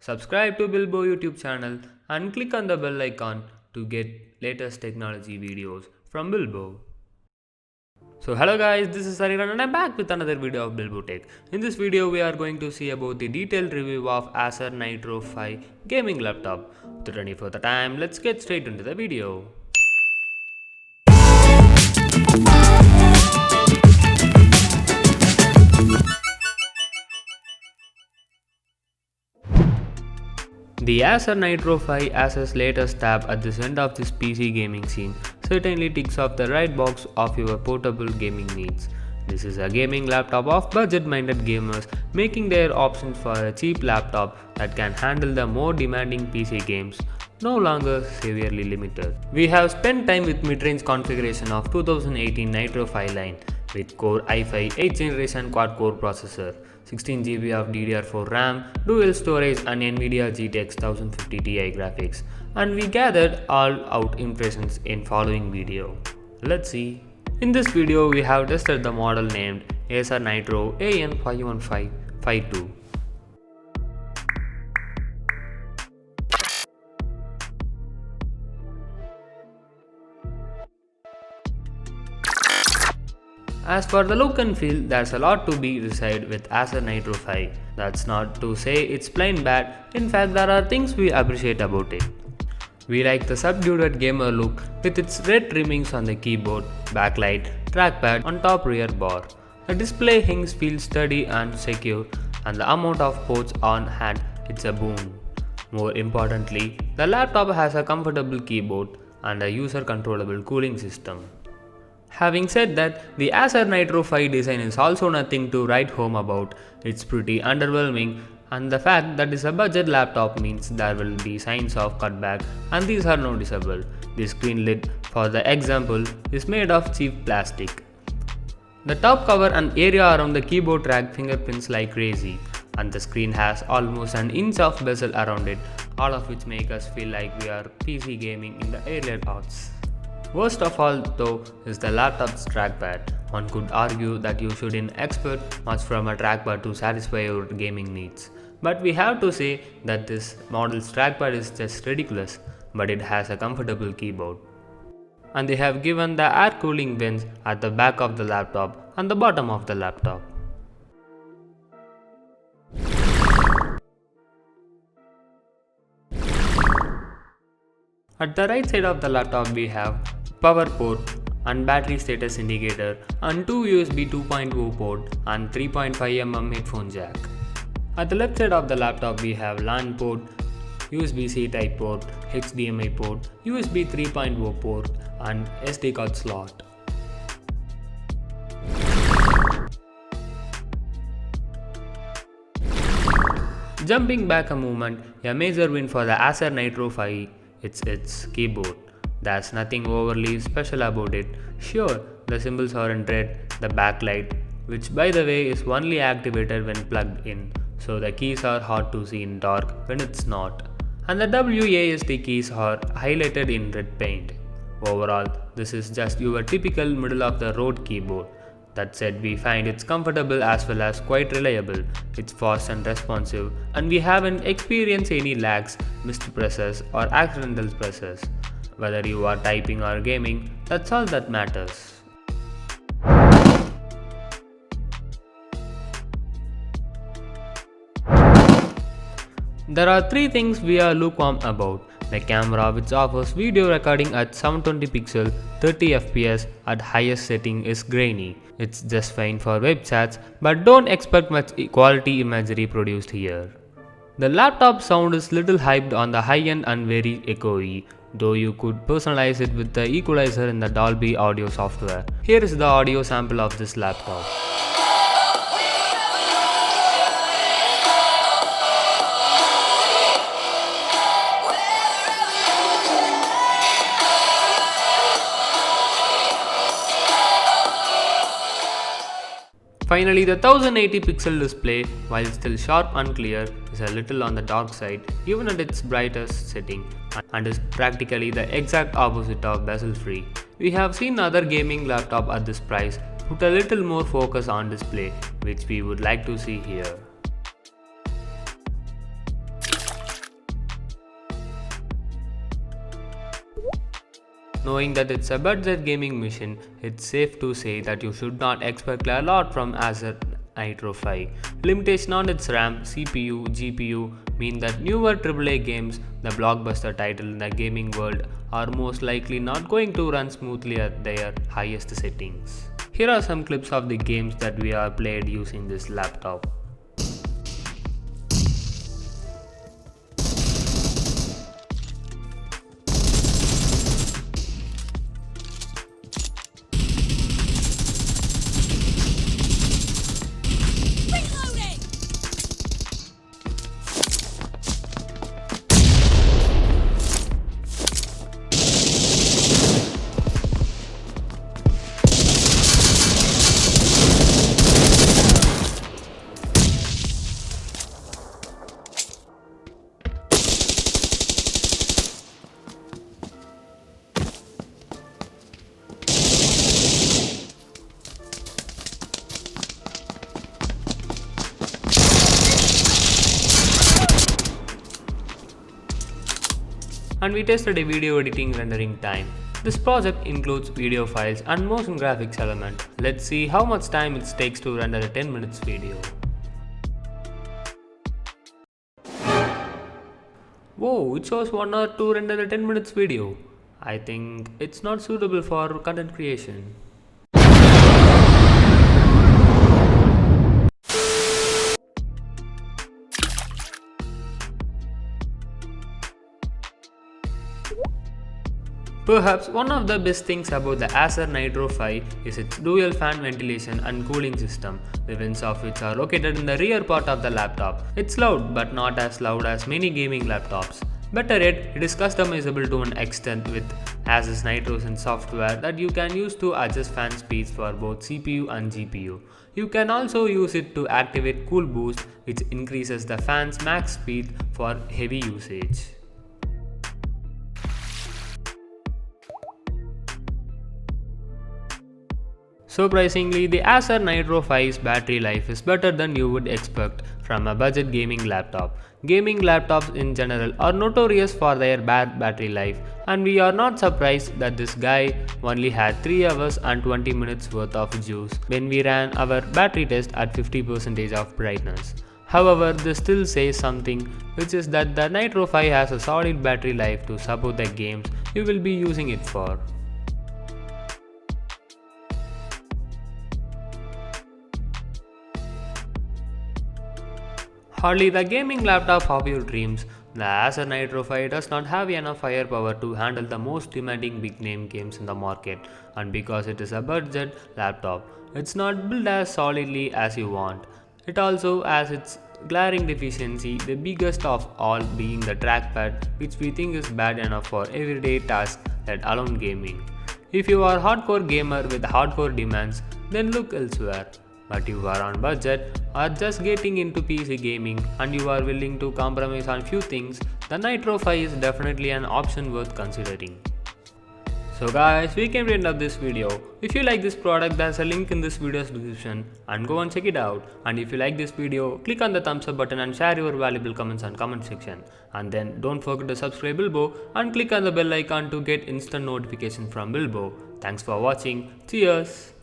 Subscribe to Bilbo YouTube channel and click on the bell icon to get latest technology videos from Bilbo. So hello guys, this is Sariran and I'm back with another video of Bilbo Tech. In this video we are going to see about the detailed review of Acer Nitro 5 gaming laptop. Without any further time, let's get straight into the video. The Acer Nitro 5, Acer's latest tab at the end of this PC gaming scene, certainly ticks off the right box of your portable gaming needs. This is a gaming laptop of budget-minded gamers, making their options for a cheap laptop that can handle the more demanding PC games no longer severely limited. We have spent time with mid-range configuration of 2018 Nitro 5 line with Core i5 8th generation quad-core processor, 16GB of DDR4 RAM, dual storage and Nvidia GeTX 1050 Ti graphics, and we gathered all out impressions in following video. Let's see. In this video we have tested the model named Acer Nitro AN51552. As for the look and feel, there's a lot to be decided with Acer Nitro 5. That's not to say it's plain bad, in fact there are things we appreciate about it. We like the subdued gamer look with its red trimmings on the keyboard, backlight, trackpad on top rear bar. The display hinge feels sturdy and secure, and the amount of ports on hand, it's a boon. More importantly, the laptop has a comfortable keyboard and a user controllable cooling system. Having said that, the Acer Nitro 5 design is also nothing to write home about. It's pretty underwhelming, and the fact that it's a budget laptop means there will be signs of cutback, and these are noticeable. The screen lid, for the example, is made of cheap plastic. The top cover and area around the keyboard track fingerprints like crazy, and the screen has almost an inch of bezel around it, all of which make us feel like we are PC gaming in the earlier aughts. Worst of all though is the laptop's trackpad. One could argue that you shouldn't expect much from a trackpad to satisfy your gaming needs. But we have to say that this model's trackpad is just ridiculous, but it has a comfortable keyboard. And they have given the air cooling vents at the back of the laptop and the bottom of the laptop. At the right side of the laptop we have power port and battery status indicator and two USB 2.0 port and 3.5mm headphone jack. At the left side of the laptop we have LAN port, USB-C type port, HDMI port, USB 3.0 port and SD card slot. Jumping back a moment, a major win for the Acer Nitro 5, it's its keyboard. There's nothing overly special about it. Sure, the symbols are in red, the backlight, which by the way is only activated when plugged in, so the keys are hard to see in dark when it's not. And the WASD keys are highlighted in red paint. Overall, this is just your typical middle of the road keyboard. That said, we find it's comfortable as well as quite reliable. It's fast and responsive, and we haven't experienced any lags, missed presses or accidental presses. Whether you are typing or gaming, that's all that matters. There are three things we are lukewarm about. The camera, which offers video recording at 720 pixel 30 fps at highest setting, is grainy. It's just fine for web chats, but don't expect much quality imagery produced here. The laptop sound is little hyped on the high end and very echoey, though you could personalize it with the equalizer in the Dolby audio software. Here is the audio sample of this laptop. Finally, the 1080 pixel display, while still sharp and clear, is a little on the dark side even at its brightest setting, and is practically the exact opposite of bezel free. We have seen other gaming laptop at this price put a little more focus on display, which we would like to see here. Knowing that it's a budget gaming machine, it's safe to say that you should not expect a lot from Acer Nitro 5. Limitation on its RAM, CPU, GPU mean that newer AAA games, the blockbuster title in the gaming world, are most likely not going to run smoothly at their highest settings. Here are some clips of the games that we have played using this laptop. And we tested a video editing rendering time. This project includes video files and motion graphics element. Let's see how much time it takes to render a 10 minutes video. Whoa, it shows 1 hour to render a 10 minutes video. I think it's not suitable for content creation. Perhaps one of the best things about the Acer Nitro 5 is its dual fan ventilation and cooling system, the vents of which are located in the rear part of the laptop. It's loud but not as loud as many gaming laptops. Better yet, it is customizable to an extent with Acer Nitro's and software that you can use to adjust fan speeds for both CPU and GPU. You can also use it to activate cool boost, which increases the fan's max speed for heavy usage. Surprisingly, the Acer Nitro 5's battery life is better than you would expect from a budget gaming laptop. Gaming laptops in general are notorious for their bad battery life, and we are not surprised that this guy only had 3 hours and 20 minutes worth of juice when we ran our battery test at 50% of brightness. However, this still says something, which is that the Nitro 5 has a solid battery life to support the games you will be using it for. Hardly the gaming laptop of your dreams, the Acer Nitro 5 does not have enough firepower to handle the most demanding big name games in the market, and because it is a budget laptop, it's not built as solidly as you want. It also has its glaring deficiency, the biggest of all being the trackpad, which we think is bad enough for everyday tasks let alone gaming. If you are a hardcore gamer with hardcore demands, then look elsewhere. But you are on budget or just getting into PC gaming and you are willing to compromise on few things, the Nitro 5 is definitely an option worth considering. So guys, we came to the end of this video. If you like this product, there's a link in this video's description and go and check it out. And if you like this video, click on the thumbs up button and share your valuable comments on comment section. And then don't forget to subscribe Bilbo and click on the bell icon to get instant notification from Bilbo. Thanks for watching. Cheers!